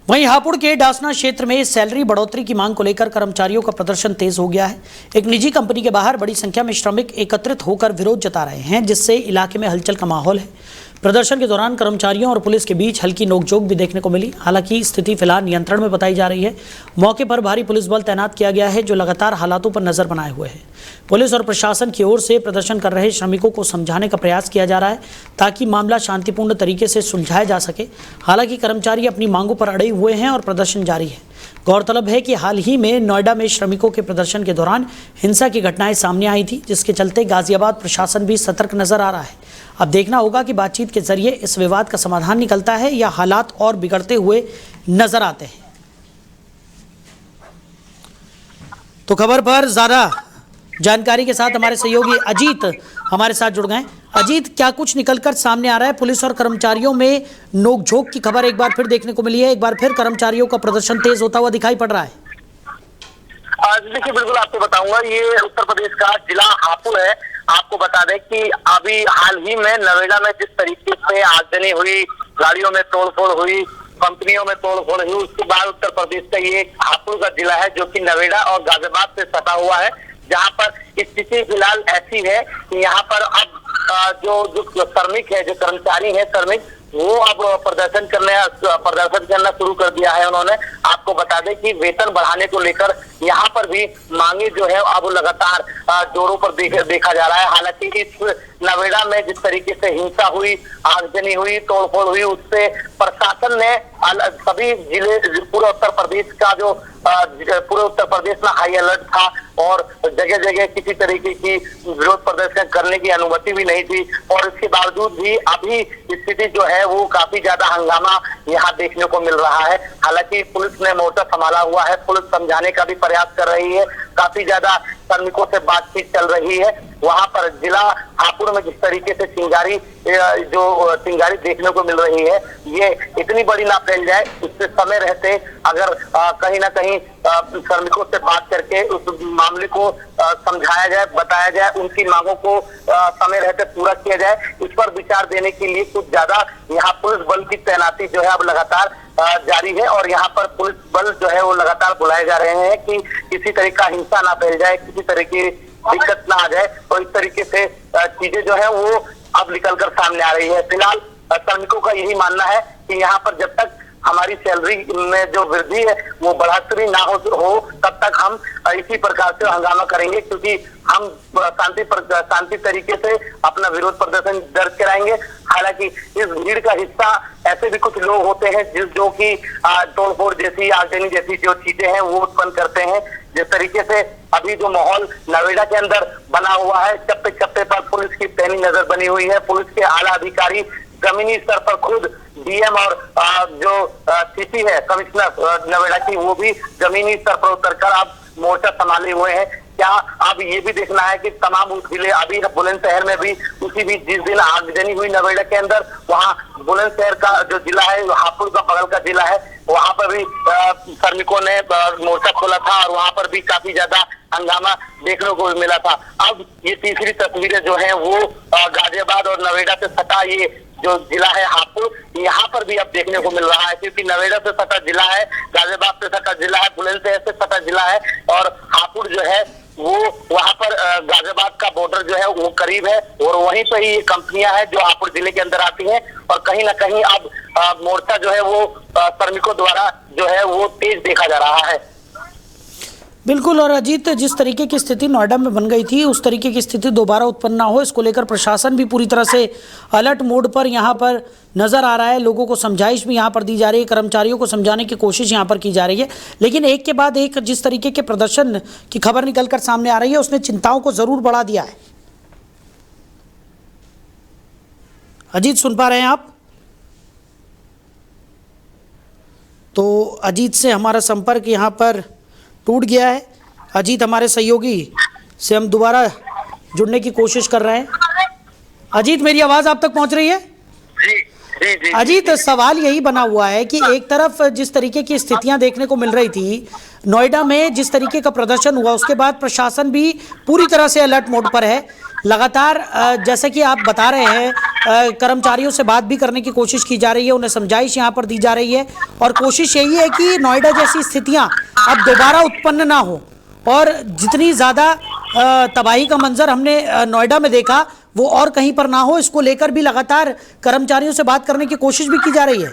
वहीं हापुड़ के डासना क्षेत्र में सैलरी बढ़ोतरी की मांग को लेकर कर्मचारियों का प्रदर्शन तेज हो गया है। एक निजी कंपनी के बाहर बड़ी संख्या में श्रमिक एकत्रित होकर विरोध जता रहे हैं, जिससे इलाके में हलचल का माहौल है। प्रदर्शन के दौरान कर्मचारियों और पुलिस के बीच हल्की नोकझोंक भी देखने को मिली। हालांकि स्थिति फिलहाल नियंत्रण में बताई जा रही है। मौके पर भारी पुलिस बल तैनात किया गया है, जो लगातार हालातों पर नजर बनाए हुए है। पुलिस और प्रशासन की ओर से प्रदर्शन कर रहे श्रमिकों को समझाने का प्रयास किया जा रहा है, ताकि मामला शांतिपूर्ण तरीके से सुलझाया जा सके। हालांकि कर्मचारी अपनी मांगों पर अड़े हुए हैं और प्रदर्शन जारी है। गौरतलब है कि हाल ही में नोएडा में श्रमिकों के प्रदर्शन के दौरान हिंसा की घटनाएं सामने आई थी, जिसके चलते गाजियाबाद प्रशासन भी सतर्क नजर आ रहा है। अब देखना होगा कि बातचीत के जरिए इस विवाद का समाधान निकलता है या हालात और बिगड़ते हुए नजर आते हैं। तो खबर पर ज्यादा जानकारी के साथ हमारे सहयोगी अजीत हमारे साथ जुड़ गए। अजीत, क्या कुछ निकलकर सामने आ रहा है? पुलिस और कर्मचारियों में नोकझोंक की खबर एक बार फिर देखने को मिली है। एक बार फिर कर्मचारियों का प्रदर्शन तेज होता हुआ दिखाई पड़ रहा है। देखिए, बिल्कुल आपको बताऊंगा, ये उत्तर प्रदेश का जिला हापुड़ है। आपको बता दें कि अभी हाल ही में नोएडा में जिस तरीके से आगजनी हुई, गाड़ियों में तोड़फोड़ हुई, कंपनियों में तोड़फोड़ हुई, उसके बाद उत्तर प्रदेश का ये हापुड़ का जिला है, जो कि नोएडा और गाजियाबाद से सटा हुआ है, जहां पर स्थिति फिलहाल ऐसी है कि यहाँ पर अब जो श्रमिक है, जो कर्मचारी है श्रमिक, वो अब प्रदर्शन करना शुरू कर दिया है उन्होंने। आपको बता दें कि वेतन बढ़ाने को लेकर यहाँ पर भी मांगे जो है अब लगातार जोरों पर देखा जा रहा है। हालांकि इस नोएडा में जिस तरीके से हिंसा हुई, आगजनी हुई, तोड़फोड़ हुई, उससे प्रशासन ने सभी जिले, पूरे उत्तर प्रदेश का जो पूरे उत्तर प्रदेश में हाई अलर्ट था और जगह जगह किसी तरीके की विरोध प्रदर्शन करने की अनुमति भी नहीं थी। और इसके बावजूद भी अभी स्थिति जो है वो काफी ज्यादा हंगामा यहाँ देखने को मिल रहा है। हालांकि पुलिस ने मोर्चा संभाला हुआ है, पुलिस समझाने का भी प्रयास कर रही है, काफी ज्यादा श्रमिकों से बातचीत चल रही है। वहां पर जिला हापुड़ में जिस तरीके से चिंगारी देखने को मिल रही है, ये इतनी बड़ी ना फैल जाए, उससे समय रहते अगर कहीं ना कहीं श्रमिकों से बात करके उस मामले को समझाया जाए, बताया जाए, उनकी मांगों को समय रहते पूरा किया जाए, इस पर विचार देने के लिए कुछ ज्यादा यहाँ पुलिस बल की तैनाती जो है अब लगातार जारी है। और यहाँ पर पुलिस बल जो है वो लगातार बुलाए जा रहे हैं कि किसी तरह का हिंसा ना फैल जाए, किसी तरह की दिक्कत ना आ जाए। और इस तरीके से चीजें जो है वो अब निकलकर सामने आ रही है। फिलहाल श्रमिकों का यही मानना है कि यहाँ पर जब तक हमारी सैलरी में जो वृद्धि है वो बढ़ोतरी ना हो तब तक हम इसी प्रकार से हंगामा करेंगे, क्योंकि हम शांति तरीके से अपना विरोध प्रदर्शन दर्ज कराएंगे। हालांकि इस भीड़ का हिस्सा ऐसे भी कुछ लोग होते हैं जो कि तोड़फोड़ जैसी, आगजनी जैसी जो चीजें हैं वो उत्पन्न करते हैं। जिस तरीके से अभी जो माहौल नोएडा के अंदर बना हुआ है, चप्पे चप्पे पर पुलिस की पैनी नजर बनी हुई है। पुलिस के आला अधिकारी जमीनी स्तर पर खुद डीएम और जो सीपी है, कमिश्नर नोएडा की, वो भी जमीनी स्तर पर उतरकर अब मोर्चा संभाले हुए हैं। क्या अब ये भी देखना है कि तमाम जिले, अभी बुलंदशहर में भी उसी भी जिस दिन आगजनी हुई नोएडा के अंदर, वहाँ बुलंदशहर का जो जिला है, हापुड़ का बगल का जिला है, वहाँ पर भी श्रमिकों ने मोर्चा खोला था और वहाँ पर भी काफी ज्यादा हंगामा देखने को मिला था। अब ये तीसरी तस्वीरें जो है वो गाजियाबाद और नोएडा से सटा ये जो जिला है हापुड़, यहाँ पर भी अब देखने को मिल रहा है, क्योंकि नोएडा से सटा जिला है, गाजियाबाद से सटा जिला है, बुलंदशहर से सटा जिला है और हापुड़ जो है वो वहाँ पर गाजियाबाद का बॉर्डर जो है वो करीब है और वहीं पर ही ये कंपनियां हैं जो हापुड़ जिले के अंदर आती हैं। और कहीं ना कहीं अब मोर्चा जो है वो श्रमिकों द्वारा जो है वो तेज देखा जा रहा है। बिल्कुल। और अजीत, जिस तरीके की स्थिति नोएडा में बन गई थी, उस तरीके की स्थिति दोबारा उत्पन्न ना हो, इसको लेकर प्रशासन भी पूरी तरह से अलर्ट मोड पर यहाँ पर नज़र आ रहा है। लोगों को समझाइश भी यहाँ पर दी जा रही है, कर्मचारियों को समझाने की कोशिश यहाँ पर की जा रही है। लेकिन एक के बाद एक जिस तरीके के प्रदर्शन की खबर निकल कर सामने आ रही है, उसने चिंताओं को ज़रूर बढ़ा दिया है। अजीत, सुन पा रहे हैं आप? तो अजीत से हमारा संपर्क यहाँ पर टूट गया है। अजीत, हमारे सहयोगी से हम दोबारा जुड़ने की कोशिश कर रहे हैं। अजीत, मेरी आवाज़ आप तक पहुंच रही है? जी। अजीत, सवाल यही बना हुआ है कि एक तरफ जिस तरीके की स्थितियां देखने को मिल रही थी नोएडा में, जिस तरीके का प्रदर्शन हुआ, उसके बाद प्रशासन भी पूरी तरह से अलर्ट मोड पर है। लगातार जैसे कि आप बता रहे हैं कर्मचारियों से बात भी करने की कोशिश की जा रही है, उन्हें समझाइश यहाँ पर दी जा रही है और कोशिश यही है कि नोएडा जैसी स्थितियाँ अब दोबारा उत्पन्न ना हो और जितनी ज़्यादा तबाही का मंजर हमने नोएडा में देखा वो और कहीं पर ना हो, इसको लेकर भी लगातार कर्मचारियों से बात करने की कोशिश भी की जा रही है।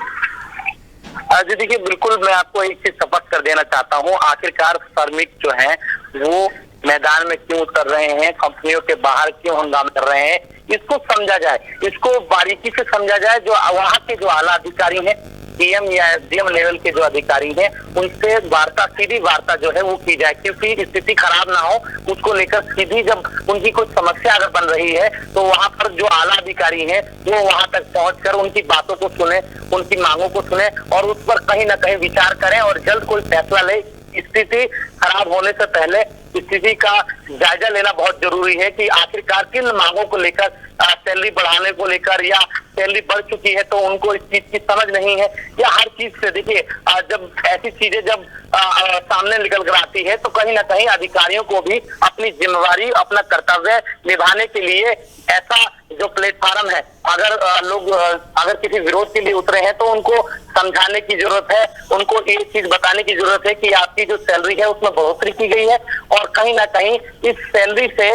जी देखिए, बिल्कुल मैं आपको एक चीज स्पष्ट कर देना चाहता हूँ। आखिरकार श्रमिक जो हैं वो मैदान में क्यों उतर रहे हैं, कंपनियों के बाहर क्यों हंगामा कर रहे हैं, इसको समझा जाए, इसको बारीकी से समझा जाए। जो वहाँ के जो आला अधिकारी हैं, डीएम या एसडीएम लेवल के जो अधिकारी हैं, उनसे वार्ता, सीधी वार्ता जो है वो की जाए, क्योंकि स्थिति खराब ना हो उसको लेकर सीधी जब उनकी कोई समस्या अगर बन रही है तो वहां पर जो आला अधिकारी हैं वो वहां तक पहुंचकर उनकी बातों को सुने, उनकी मांगों को सुने और उस पर कहीं ना कहीं विचार करें और जल्द कोई फैसला ले। स्थिति खराब होने से पहले स्थिति का जायजा लेना बहुत जरूरी है कि आखिरकार किन मांगों को लेकर, सैलरी बढ़ाने को लेकर या सैलरी बढ़ चुकी है तो उनको इस चीज की समझ नहीं है, या हर चीज से देखिए जब ऐसी चीजें जब सामने निकल कर आती है तो कहीं ना कहीं अधिकारियों को भी अपनी जिम्मेवारी, अपना कर्तव्य निभाने के लिए ऐसा जो प्लेटफॉर्म है, अगर लोग अगर किसी विरोध के लिए उतरे हैं तो उनको समझाने की जरूरत है, उनको ये चीज बताने की जरूरत है कि आपकी जो सैलरी है उसमें बढ़ोतरी की गई है और कहीं ना कहीं इस सैलरी से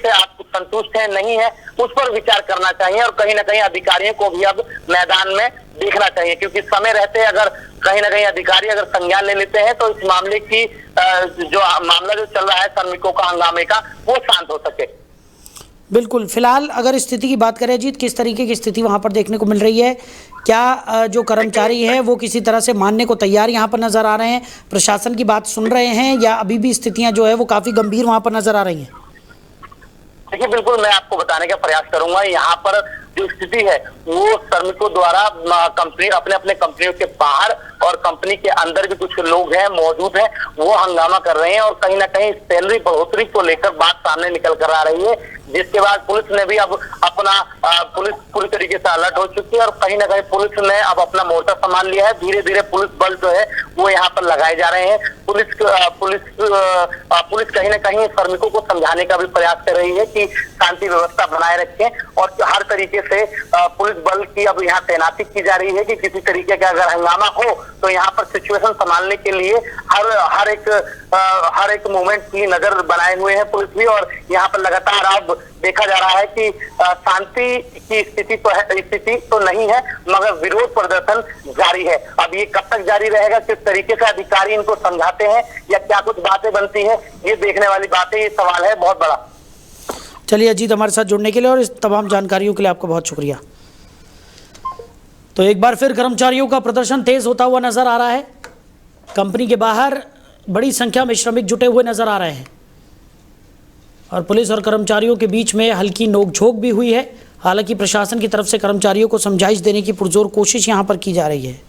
आप संतुष्ट है नहीं है, उस पर विचार करना चाहिए और कहीं ना कहीं अधिकारियों को भी अब मैदान में देखना चाहिए, क्योंकि समय रहते अगर कहीं ना कहीं अधिकारी अगर संज्ञान ले लेते हैं तो इस मामले की जो मामला जो चल रहा है श्रमिकों का हंगामे का, वो शांत हो सके। बिल्कुल। फिलहाल अगर स्थिति की बात करें अजीत, किस तरीके की स्थिति वहां पर देखने को मिल रही है? क्या जो कर्मचारी हैं वो किसी तरह से मानने को तैयार यहाँ पर नजर आ रहे हैं, प्रशासन की बात सुन रहे हैं, या अभी भी स्थितियां जो है वो काफी गंभीर वहां पर नजर आ रही हैं? देखिए, बिल्कुल मैं आपको बताने का प्रयास करूंगा। यहाँ पर जो स्थिति है वो श्रमिकों द्वारा कंपनी अपने कंपनियों के बाहर और कंपनी के अंदर भी कुछ लोग हैं मौजूद हैं, वो हंगामा कर रहे हैं और कहीं ना कहीं सैलरी बढ़ोतरी को लेकर बात सामने निकल कर आ रही है, जिसके बाद पुलिस ने भी अब अपना पुलिस पूरी तरीके से अलर्ट हो चुकी है और कहीं ना कहीं पुलिस ने अब अपना मोर्चा संभाल लिया है। धीरे धीरे पुलिस बल जो है वो यहाँ पर लगाए जा रहे हैं। पुलिस कहीं ना कहीं श्रमिकों को समझाने का भी प्रयास कर रही है कि शांति व्यवस्था बनाए रखें और हर तरीके से पुलिस बल की अब यहाँ तैनाती की जा रही है कि किसी तरीके का अगर हंगामा हो तो यहाँ पर सिचुएशन संभालने के लिए हर एक मोमेंट की नजर बनाए हुए हैं पुलिस भी। और यहाँ पर लगातार अब देखा जा रहा है कि शांति की स्थिति तो नहीं है, मगर विरोध प्रदर्शन जारी है। अब ये कब तक जारी रहेगा, किस तरीके से अधिकारी इनको समझाते हैं या क्या कुछ बातें बनती हैं, ये देखने वाली बातें, ये सवाल है बहुत बड़ा। चलिए अजीत, हमारे साथ जुड़ने के लिए और इस तमाम जानकारियों के लिए आपका बहुत शुक्रिया। तो एक बार फिर कर्मचारियों का प्रदर्शन तेज होता हुआ नजर आ रहा है। कंपनी के बाहर बड़ी संख्या में श्रमिक जुटे हुए नजर आ रहे हैं और पुलिस और कर्मचारियों के बीच में हल्की नोकझोंक भी हुई है। हालांकि प्रशासन की तरफ से कर्मचारियों को समझाइश देने की पुरजोर कोशिश यहां पर की जा रही है।